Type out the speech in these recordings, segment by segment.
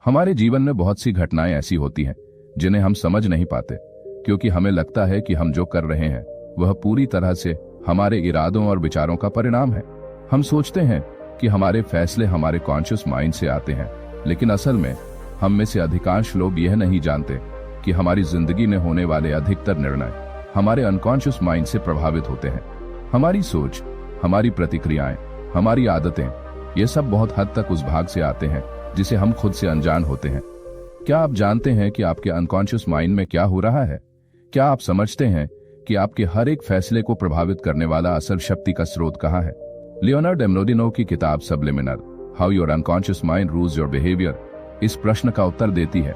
हमारे जीवन में बहुत सी घटनाएं ऐसी होती हैं जिन्हें हम समझ नहीं पाते, क्योंकि हमें लगता है कि हम जो कर रहे हैं वह पूरी तरह से हमारे इरादों और विचारों का परिणाम है। हम सोचते हैं कि हमारे फैसले हमारे कॉन्शियस माइंड से आते हैं, लेकिन असल में हम में से अधिकांश लोग यह नहीं जानते कि हमारी जिंदगी में होने वाले अधिकतर निर्णय हमारे अनकॉन्शियस माइंड से प्रभावित होते हैं। हमारी सोच, हमारी प्रतिक्रियाएं, हमारी आदतें, ये सब बहुत हद तक उस भाग से आते हैं जिसे हम खुद से अनजान होते हैं। क्या आप जानते हैं कि आपके अनकॉन्शियस माइंड में क्या हो रहा है? क्या आप समझते हैं कि आपके हर एक फैसले को प्रभावित करने वाला असल शक्ति का स्रोत कहाँ है? लियोनार्डो एमलोडिनो की किताब subliminal, how your unconscious mind rules your behaviour, इस प्रश्न का उत्तर देती है।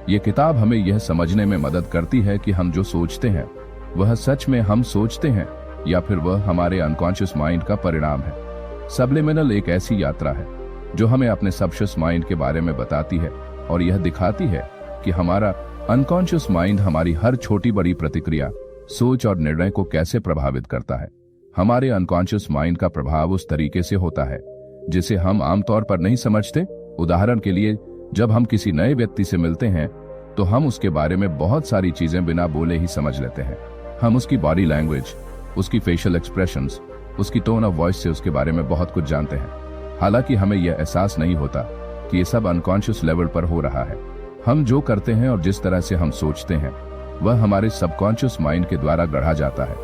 ये किताब हमें यह समझने में मदद करती है कि हम जो सोचते हैं वह सच में हम सोचते हैं या फिर वह हमारे अनकॉन्शियस माइंड का परिणाम है। सबलिमिनल एक ऐसी यात्रा है जो हमें अपने सबकॉन्शियस माइंड के बारे में बताती है और यह दिखाती है कि हमारा अनकॉन्शियस माइंड हमारी हर छोटी बड़ी प्रतिक्रिया, सोच और निर्णय को कैसे प्रभावित करता है। हमारे अनकॉन्शियस माइंड का प्रभाव उस तरीके से होता है जिसे हम आमतौर पर नहीं समझते। उदाहरण के लिए, जब हम किसी नए व्यक्ति से मिलते हैं तो हम उसके बारे में बहुत सारी चीजें बिना बोले ही समझ लेते हैं। हम उसकी बॉडी लैंग्वेज, उसकी फेशियल एक्सप्रेशंस, उसकी टोन ऑफ वॉइस से उसके बारे में बहुत कुछ जानते हैं, हालांकि हमें यह एहसास नहीं होता कि ये सब अनकॉन्शियस लेवल पर हो रहा है। हम जो करते हैं और जिस तरह से हम सोचते हैं वह हमारे सबकॉन्शियस माइंड के द्वारा गढ़ा जाता है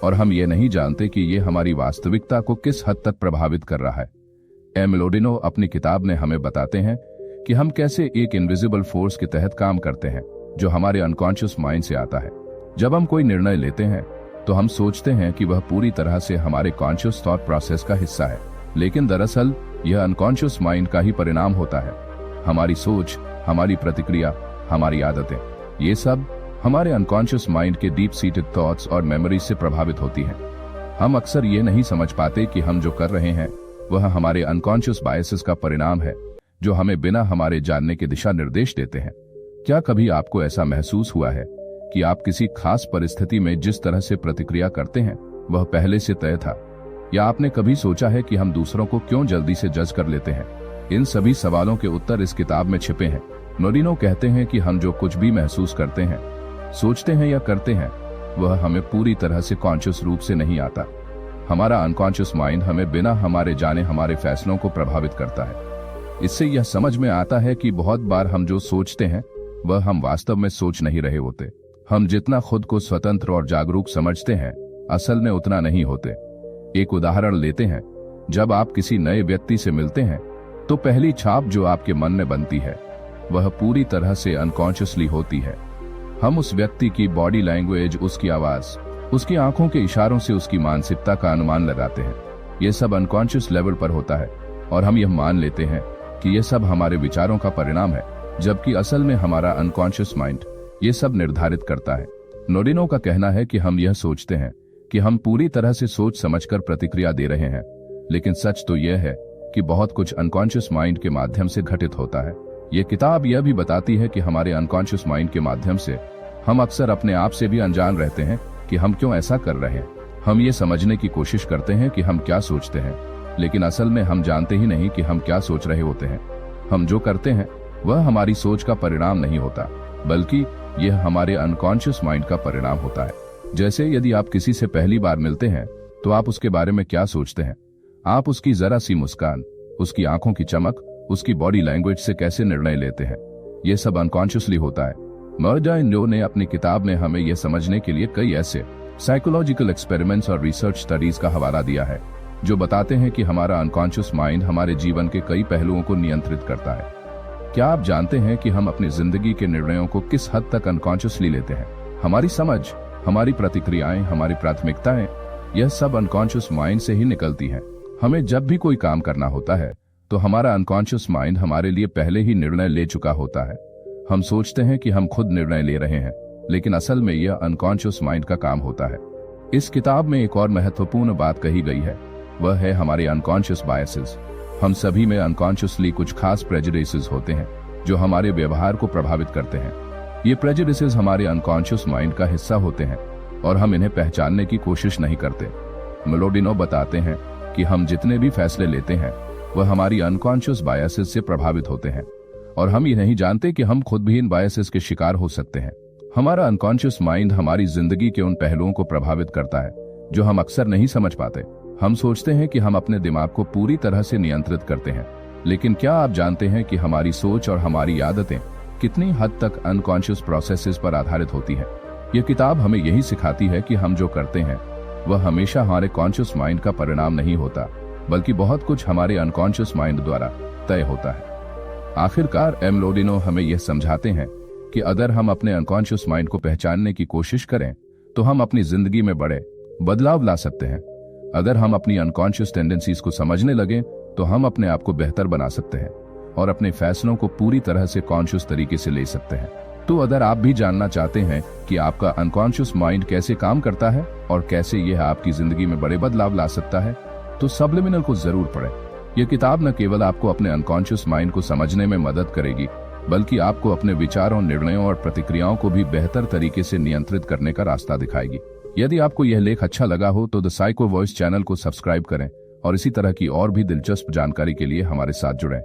और हम ये नहीं जानते कि ये हमारी वास्तविकता को किस हद तक प्रभावित कर रहा है। एमलोडिनो अपनी किताब में हमें बताते हैं कि हम कैसे एक इनविजिबल फोर्स के तहत काम करते हैं जो हमारे अनकॉन्शियस माइंड से आता है। जब हम कोई निर्णय लेते हैं तो हम सोचते हैं कि वह पूरी तरह से हमारे कॉन्शियस थॉट प्रोसेस का हिस्सा है, लेकिन दरअसल यह अनकॉन्शियस माइंड का ही परिणाम होता है। हमारी सोच, हमारी प्रतिक्रिया, हमारी आदतें, ये सब हमारे अनकॉन्शियस माइंड के डीप सीटेड थॉट्स और मेमोरीज से प्रभावित होती हैं। हम अक्सर ये नहीं समझ पाते कि हम जो कर रहे हैं वह हमारे अनकॉन्शियस बायसेस का परिणाम है जो हमें बिना हमारे जानने के दिशा निर्देश देते हैं। क्या कभी आपको ऐसा महसूस हुआ है कि आप किसी खास परिस्थिति में जिस तरह से प्रतिक्रिया करते हैं वह पहले से तय था? या आपने कभी सोचा है कि हम दूसरों को क्यों जल्दी से जज कर लेते हैं? इन सभी सवालों के उत्तर इस किताब में छिपे हैं। नोडिनो कहते हैं कि हम जो कुछ भी महसूस करते हैं, सोचते हैं या करते हैं वह हमें पूरी तरह से कॉन्शियस रूप से नहीं आता। हमारा अनकॉन्शियस माइंड हमें बिना हमारे जाने हमारे फैसलों को प्रभावित करता है। इससे यह समझ में आता है कि बहुत बार हम जो सोचते हैं वह हम वास्तव में सोच नहीं रहे होते। हम जितना खुद को स्वतंत्र और जागरूक समझते हैं असल में उतना नहीं होते। एक उदाहरण लेते हैं, जब आप किसी नए व्यक्ति से मिलते हैं तो पहली छाप जो आपके मन में बनती है वह पूरी तरह से अनकॉन्शियसली होती है। हम उस व्यक्ति की बॉडी लैंग्वेज, उसकी आवाज, उसकी आंखों के इशारों से उसकी मानसिकता का अनुमान लगाते हैं। यह सब अनकॉन्शियस लेवल पर होता है और हम यह मान लेते हैं कि यह सब हमारे विचारों का परिणाम है, जबकि असल में हमारा अनकॉन्शियस माइंड ये सब निर्धारित करता है। नोडिनो का कहना है कि हम यह सोचते हैं कि हम पूरी तरह से सोच समझकर प्रतिक्रिया दे रहे हैं, लेकिन सच तो यह है कि बहुत कुछ अनकॉन्शियस माइंड के माध्यम से घटित होता है। ये किताब यह भी बताती है कि हमारे अनकॉन्शियस माइंड के माध्यम से हम अक्सर अपने आप से भी अनजान रहते हैं कि हम क्यों ऐसा कर रहे हैं। हम ये समझने की कोशिश करते हैं कि हम क्या सोचते हैं, लेकिन असल में हम जानते ही नहीं कि हम क्या सोच रहे होते हैं। हम जो करते हैं वह हमारी सोच का परिणाम नहीं होता, बल्कि यह हमारे अनकॉन्शियस माइंड का परिणाम होता है। जैसे यदि आप किसी से पहली बार मिलते हैं तो आप उसके बारे में क्या सोचते हैं? आप उसकी जरा सी मुस्कान, उसकी आंखों की चमक, उसकी बॉडी लैंग्वेज से कैसे निर्णय लेते हैं? यह सब अनकॉन्शियसली होता है। मर्जाइनो ने अपनी किताब में हमें यह समझने के लिए कई ऐसे साइकोलॉजिकल एक्सपेरिमेंट्स और रिसर्च स्टडीज का हवाला दिया है जो बताते हैं कि हमारा अनकॉन्शियस माइंड हमारे जीवन के कई पहलुओं को नियंत्रित करता है। क्या आप जानते हैं कि हम अपनी जिंदगी के निर्णयों को किस हद तक अनकॉन्शियसली लेते हैं? हमारी समझ, हमारी प्रतिक्रियाएं, हमारी प्राथमिकताएं, यह सब अनकॉन्शियस माइंड से ही निकलती हैं। हमें जब भी कोई काम करना होता है तो हमारा अनकॉन्शियस माइंड हमारे लिए पहले ही निर्णय ले चुका होता है। हम सोचते हैं कि हम खुद निर्णय ले रहे हैं, लेकिन असल में यह अनकॉन्शियस माइंड का काम होता है। इस किताब में एक और महत्वपूर्ण बात कही गई है, वह है हमारे अनकॉन्शियस बायसेस। हम सभी में अनकॉन्शियसली कुछ खास प्रेजुडिसेस होते हैं जो हमारे व्यवहार को प्रभावित करते हैं। ये प्रेजुडिसेस हमारे अनकॉन्शियस माइंड का हिस्सा होते हैं और हम इन्हें पहचानने की कोशिश नहीं करते। मेलोडिनो बताते हैं कि हम जितने भी फैसले लेते हैं वह हमारी अनकॉन्शियस बायसेस से प्रभावित होते हैं। और हम ये नहीं जानते कि हम खुद भी इन बायसेस के शिकार हो सकते हैं। हमारा अनकॉन्शियस माइंड हमारी जिंदगी के उन पहलुओं को प्रभावित करता है जो हम अक्सर नहीं समझ पाते। हम सोचते हैं कि हम अपने दिमाग को पूरी तरह से नियंत्रित करते हैं, लेकिन क्या आप जानते हैं कि हमारी सोच और हमारी आदतें कितनी हद तक अनकॉन्शियस प्रोसेसेस पर आधारित होती हैं? यह किताब हमें यही सिखाती है कि हम जो करते हैं वह हमेशा हमारे कॉन्शियस माइंड का परिणाम नहीं होता, बल्कि बहुत कुछ हमारे अनकॉन्शियस माइंड द्वारा तय होता है। आखिरकार एम लोडिनो हमें यह समझाते हैं कि अगर हम अपने अनकॉन्शियस माइंड को पहचानने की कोशिश करें तो हम अपनी जिंदगी में बड़े बदलाव ला सकते हैं। अगर हम अपनी अनकॉन्शियस टेंडेंसीज को समझने लगें तो हम अपने आप को बेहतर बना सकते हैं और अपने फैसलों को पूरी तरह से कॉन्शियस तरीके से ले सकते हैं। तो अगर आप भी जानना चाहते हैं कि आपका अनकॉन्शियस माइंड कैसे काम करता है और कैसे यह आपकी जिंदगी में बड़े बदलाव ला सकता है, तो सबलिमिनल को जरूर पढ़ें। यह किताब न केवल आपको अपने अनकॉन्शियस माइंड को समझने में मदद करेगी, बल्कि आपको अपने विचारों, निर्णयों और प्रतिक्रियाओं को भी बेहतर तरीके से नियंत्रित करने का रास्ता दिखाएगी। यदि आपको यह लेख अच्छा लगा हो तो द साइको वॉइस चैनल को सब्सक्राइब करें और इसी तरह की और भी दिलचस्प जानकारी के लिए हमारे साथ जुड़ें।